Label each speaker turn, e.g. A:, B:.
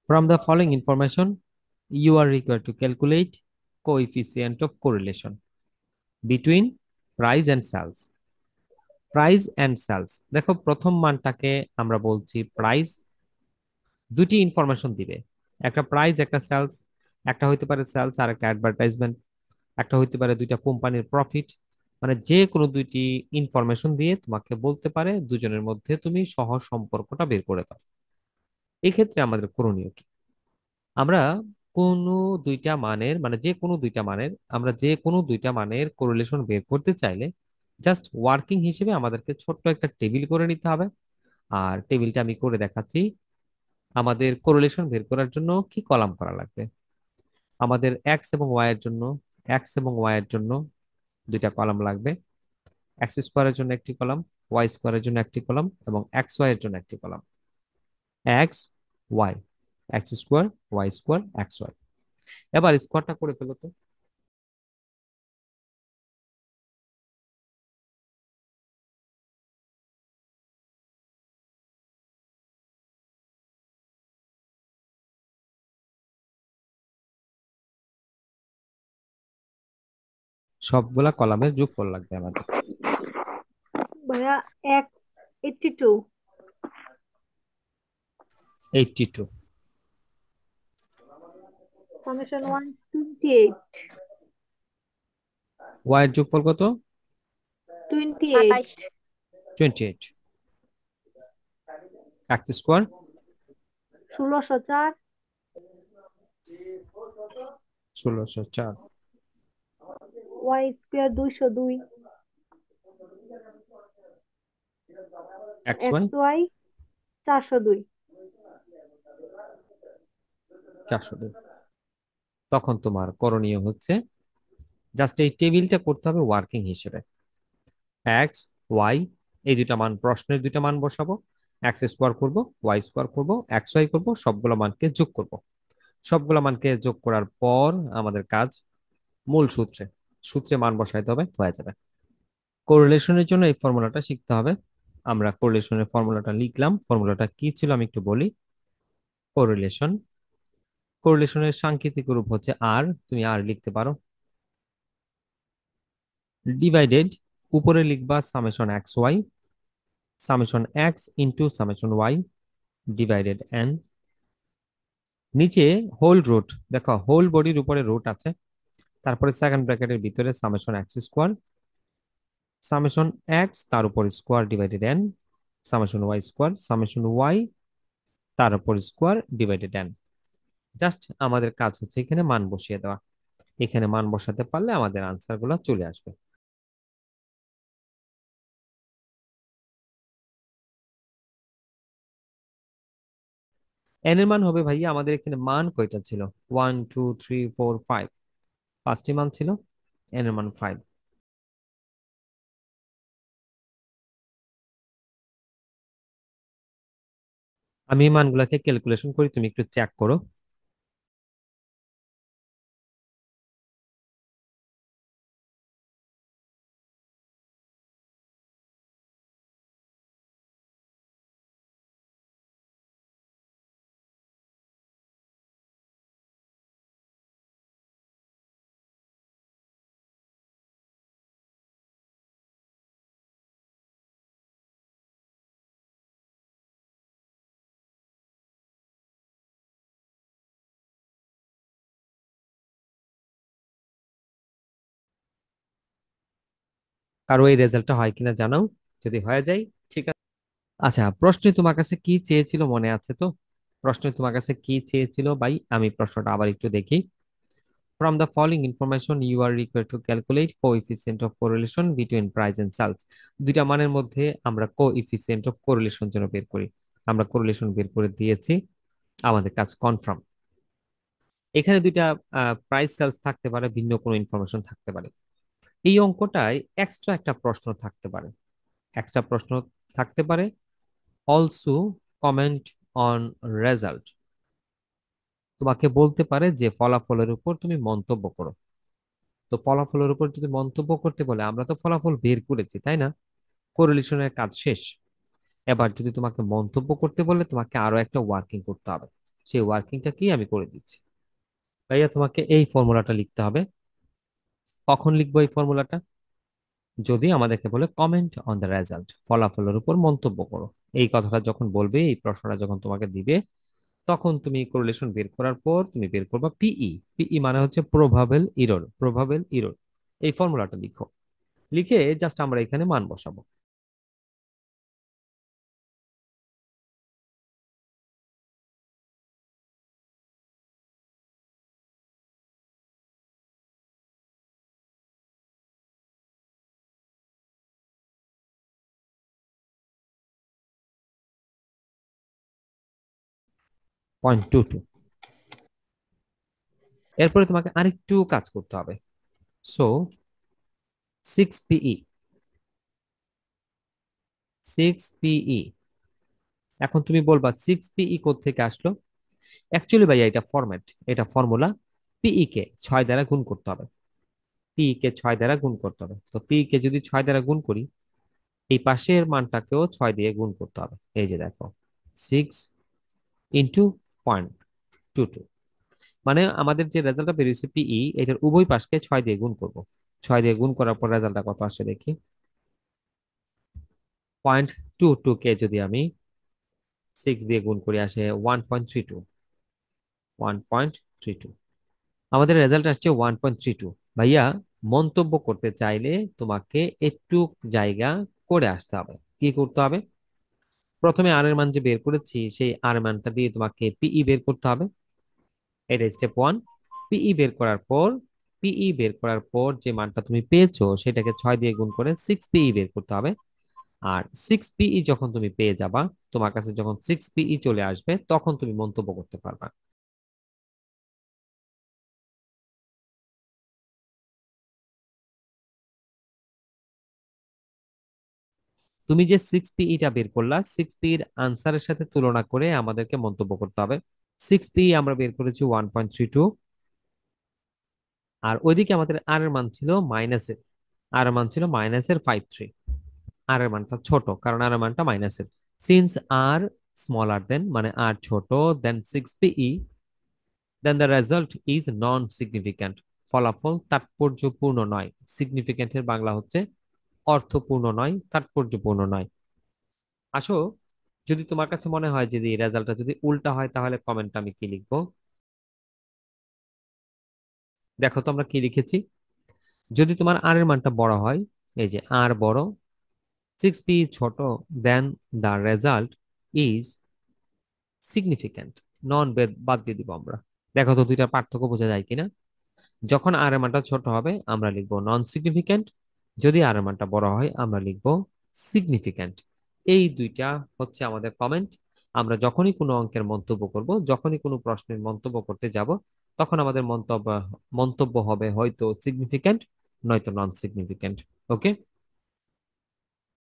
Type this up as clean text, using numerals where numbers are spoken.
A: From the following information, you are required to calculate coefficient of correlation between price and sales. Price and sales, দেখো প্রথম মানটাকে আমরা বলছি price. দুটি information দিবে, একটা প্রাইস একটা সেলস। একটা হইতে পারে সেলস আর একটা অ্যাডভার্টাইজমেন্ট, একটা হইতে পারে দুইটা কোম্পানির প্রফিট। মানে যে কোনো দুইটি ইনফরমেশন দিয়ে তোমাকে বলতে পারে দুজনের মধ্যে তুমি সহ সম্পর্কটা বের করে দাও। এই ক্ষেত্রে আমাদের করণীয় কি? আমরা কোনো দুইটা মানের মানে যে কোনো দুইটা মানের আমরা যে কোনো দুইটা মানের কোরিলেশন বের করতে চাইলে জাস্ট ওয়ার্কিং হিসেবে আমাদেরকে ছোট্ট একটা টেবিল করে নিতে হবে। আর টেবিলটা আমি করে দেখাচ্ছি। আমাদের কোরিলেশন বের করার জন্য কি কলাম করা লাগবে? আমাদের এক্স এবং ওয়াই এর জন্য, এক্স এবং ওয়াই এর জন্য দুইটা কলাম লাগবে। এক্স স্কোয়ারের জন্য একটি কলাম, ওয়াই স্কোয়ারের জন্য একটি কলাম এবং এক্স ওয়াই এর জন্য একটি কলাম। X Y, X square Y square X Y. এবার স্কোয়ারটা করে ফেলো তো। সবগুলা কলামের যোগফল লাগবে আমাদের।
B: ভাইয়া এক্স 82,
A: 82।
B: সামেশন 128,
A: ওয়াই এর যোগফল কত?
B: 28,
A: 28। X square
B: 1604,
A: 1604।
B: Y square 202,
A: X Y
B: X Y 402।
A: 402। তখন তোমার করণীয় হচ্ছে জাস্ট এই টেবিলটা করতে হবে ওয়ার্কিং হিসেবে। এক্স ওয়াই এই দুইটা মান, প্রশ্নের দুইটা মান বসাবো। এক্স স্কোয়ার করবো, ওয়াই স্কোয়ার করবো, এক্স ওয়াই করবো, সবগুলো মানকে যোগ করব। সবগুলো মানকে যোগ করার পর আমাদের কাজ মূল সূত্রে, সূত্রে মান বসাইতে হবে, হয়ে যাবে। কোরিলেশনের জন্য এই ফর্মুলাটা শিখতে হবে। আমরা কোরিলেশনের ফর্মুলাটা লিখলাম। ফর্মুলাটা কি ছিল আমি একটু বলি। কোরিলেশন, কোরিলেশনের সাংকেতিক রূপ হচ্ছে আর, তুমি আর লিখতে পারো। ডিভাইডেড, উপরে লিখবা summation X Y, summation X into summation Y divided N. নিচে হোল রুট, দেখো হোল বডির উপরে রুট আছে। তারপরে সেকেন্ড ব্র্যাকেটের ভিতরে summation X square, summation X তার উপর square divided N, summation Y square, summation Y তার উপর স্কোয়ার ডিভাইডেড এন। জাস্ট আমাদের কাজ হচ্ছে এখানে মান বসিয়ে দেওয়া। এখানে মান বসাতে পারলে আমাদের আনসার গুলো চলে আসবে। এন এর মান হবে ভাইয়া, আমাদের এখানে মান কয়টা ছিল? 1 2 3 4 5, পাঁচটি মান ছিল। এন এর মান 5। আমি এই মানগুলোকে ক্যালকুলেশন করি, তুমি একটু চেক করো। কারো এই রেজাল্টটা হয় কিনা জানাও, যদি হয়ে যায় ঠিক আছে। আচ্ছা, প্রশ্নে তোমার কাছে কি চেয়েছিল মনে আছে তো? প্রশ্নে তোমার কাছে কি চেয়েছিল ভাই, আমি প্রশ্নটা আবার একটু দেখি। From the following information, you are required to calculate coefficient of correlation between price and sales. দুইটা মানের মধ্যে আমরা coefficient of correlation যেন বের করি। আমরা correlation বের করে দিয়েছি, আমাদের কাজ কনফার্ম। এখানে দুইটা প্রাইস সেলস থাকতে পারে, ভিন্ন কোনো ইনফরমেশন থাকতে পারে। এই অঙ্কটায় এক্সট্রা একটা প্রশ্ন থাকতে পারে, এক্সট্রা প্রশ্ন থাকতে পারে। অলসো কমেন্ট অন রেজাল্ট, তোমাকে বলতে পারে যে ফলাফলের উপর তুমি মন্তব্য করো। তো ফলাফলের উপর যদি মন্তব্য করতে বলে, আমরা তো ফলাফল বের করেছি তাই না? কোরিলেশনের কাজ শেষ। এবার যদি তোমাকে মন্তব্য করতে বলে, তোমাকে আরো একটা ওয়ার্কিং করতে হবে। সেই ওয়ার্কিংটা কি আমি করে দিচ্ছি। ভাইয়া তোমাকে এই ফর্মুলাটা লিখতে হবে। কখন লিখবো এই ফর্মুলাটা? যদি আমাদেরকে বলে কমেন্ট অন দ্য রেজাল্ট, ফলাফলের উপর মন্তব্য করো, এই কথাটা যখন বলবে, এই প্রশ্নটা যখন তোমাকে দিবে, তখন তুমি কোরিলেশন বের করার পর তুমি বের করবা পিই। পিই মানে হচ্ছে প্রবাবেল ইরর, প্রবাবেল ইরর। এই ফর্মুলাটা লিখো, লিখে জাস্ট আমরা এখানে মান বসাবো। Point two two. এরপরে তোমাকে আরেকটু কাজ করতে হবে। So 6 PE, 6 PE. এখন তুমি বলবা 6 পিই থেকে আসলো। অ্যাকচুয়ালি ভাইয়া এটা ফরম্যাট, এটা ফর্মুলা। পিই কে 6 দ্বারা গুণ করতে হবে, পিই কে 6 দ্বারা গুণ করতে হবে। তো পিই কে যদি 6 দ্বারা গুণ করি, এই পাশের মানটাকেও 6 দিয়ে গুণ করতে হবে। এই যে দেখো, 6 × 0.22, মানে আমাদের যে রেজাল্টটা বেরিয়েছে পিই, এটার উভয় পাশকে 6 দিয়ে গুণ করব। 6 দিয়ে গুণ করার পর রেজাল্টটা কত আসে দেখি। 0.22 কে যদি আমি 6 দিয়ে গুণ করি, আসে 1.32, 1.32। আমাদের রেজাল্ট আসছে 1.32। ভাইয়া, মন্তব্য করতে চাইলে তোমাকে একটু জায়গা করে আসতে হবে। কি করতে হবে? প্রথমে আর এর মান যে বের করেছি, সেই আর এর মানটা দিয়ে তোমাকে পিই বের করতে হবে। এটা স্টেপ ওয়ান। পিই বের করার পর, পিই বের করার পর যে মানটা তুমি পেয়েছো সেটাকে 6 দিয়ে গুণ করে 6 পিই বের করতে হবে। আর 6 পিই যখন তুমি পেয়ে যাবা, তোমার কাছে যখন 6 পিই চলে আসবে, তখন তুমি মন্তব্য করতে পারবা। তুমি যে 6 পিইটা বের করলা, 6 পিইর আনসারের সাথে তুলনা করে আমাদেরকে মন্তব্য করতে হবে। 6 পিই আমরা বের করেছি 1.32, আর ওইদিকে আমাদের আর এর মান ছিল মাইনাসের, আর এর মান ছিল -5.3। আর এর মানটা ছোট, কারণ আর এর মানটা মাইনাসের। সিন্স আর স্মলার দেন, মানে আর ছোট than 6 PE, then the result is non significant. ফলাফল তাৎপর্যপূর্ণ নয়। সিগনিফিক্যান্টের বাংলা হচ্ছে অর্থপূর্ণ নয়, তাৎপর্যপূর্ণ নয়। আসো, যদি তোমার কাছে মনে হয় যে এই রেজাল্টটা যদি উল্টা হয়, তাহলে কমেন্টে আমি কি লিখবো দেখো তো, আমরা কি লিখেছি। যদি তোমার আর এর মানটা বড় হয়, এই যে আর বড়, 6 পি ছোট, দেন দ্য রেজাল্ট ইজ সিগনিফিক্যান্ট। নন বাদ দিয়ে দিব আমরা। দেখো তো দুইটার পার্থক্য বোঝা যায় কিনা। যখন আর এর মানটা ছোট হবে আমরা লিখবো নন সিগনিফিক্যান্ট, যদি আর এর মানটা বড় হয় আমরা লিখবো সিগনিফিক্যান্ট। এই দুইটা হচ্ছে আমাদের কমেন্ট। আমরা যখনই কোনো অঙ্কের মন্তব্য করব, যখনই কোনো প্রশ্নের মন্তব্য করতে যাব, তখন আমাদের মন্তব্য মন্তব্য হবে হয়তো সিগনিফিক্যান্ট, নয়তো নন সিগনিফিক্যান্ট। ওকে।